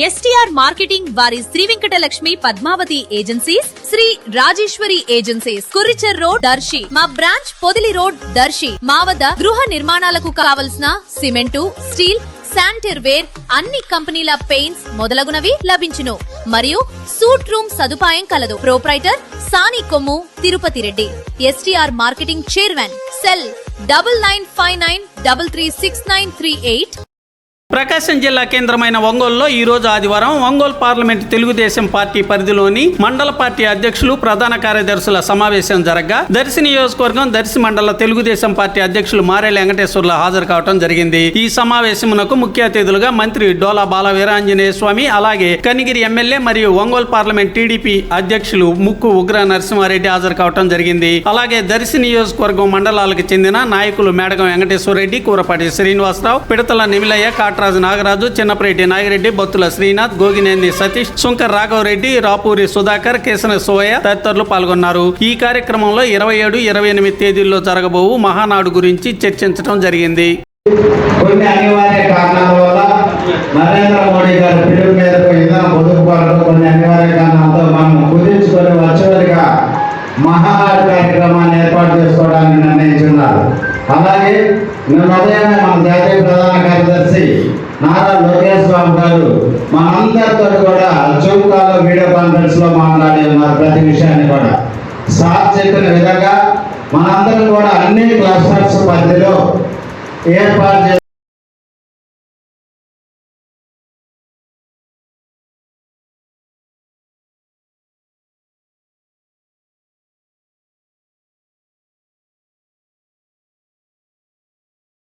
STR marketing వారి Shri Venkatalakshmi Padmavathi agencies, Shri Rajeshwari agencies, కురిచెర్ road Darsi, మా బ్రాంచ్ పొదిలి రోడ్ దర్శి. మా వద్ద గృహ నిర్మాణాలకు కావలసిన సిమెంటు, స్టీల్, శానిటరీ వేర్, అన్ని కంపెనీల పెయింట్స్ మొదలగునవి లభించును. మరియు సూట్ రూమ్ సదుపాయం కలదు. Proprietor Sani Kommu Tirupati Reddy. STR marketing chairman. Cell 9959336938. Prakasam జిల్లా కేంద్రమైన ఒంగోలులో ఈ రోజు ఆదివారం ఒంగోలు పార్లమెంట్ తెలుగుదేశం పార్టీ పరిధిలోని మండల పార్టీ అధ్యక్షులు, ప్రధాన కార్యదర్శుల సమావేశం జరగగా దర్శి నియోజకవర్గం దర్శి మండల తెలుగుదేశం పార్టీ అధ్యక్షులు మారేలి వెంకటేశ్వర్లు హాజరు కావడం జరిగింది. ఈ సమావేశమునకు ముఖ్య అతిథులుగా మంత్రి డోలా బాల వీరాంజనేయ స్వామి, అలాగే కనిగిరి ఎమ్మెల్యే మరియు ఒంగోలు పార్లమెంట్ టీడీపీ అధ్యక్షులు ముక్కు ఉగ్ర నరసింహారెడ్డి హాజరు కావడం జరిగింది. అలాగే దర్శి నియోజకవర్గం మండలాలకు చెందిన నాయకులు మేడగం వెంకటేశ్వరరెడ్డి, కూరపాటి శ్రీనివాసరావు, పిడతల నిమిలయ్య, రాజు నాగరాజు, చిన్నపరెడ్డి నాగిరెడ్డి, బొత్తుల శ్రీనాథ్, గోగినేని సతీష్, శుంకర్ రాఘవరెడ్డి, రాపూరి సుధాకర్, కేసన సోయ తదితరులు పాల్గొన్నారు. ఈ కార్యక్రమంలో 27, 28 తేదీల్లో జరగబోవు మహానాడు గురించి చర్చించడం జరిగింది. కొన్ని అనివార్య కారణాల వల్ల నరేంద్ర మోడీ గారి పిలుపు మేరకు ఇంధన పొదుపు కొరకు కొన్ని అనివార్య కారణాలతో మనం కుదించుకొని వర్చువల్గా మహానాడు కార్యక్రమాన్ని ఏర్పాటు చేసుకోవడానికి నిర్ణయించున్నారు. అలాగే నిన్న ఉదయం మన జాతీయ ప్రధాన కార్యదర్శి నారా లోకేష్ బాబు గారు మనందరితో కూడా జూమ్ కాల్లో వీడియో కాన్ఫరెన్స్ లో మాట్లాడి ఉన్నారు. ప్రతి విషయాన్ని కూడా సార్ చెప్పిన విధంగా మనందరం కూడా అన్ని క్లస్టర్స్ పరిధిలో ఏర్పాటు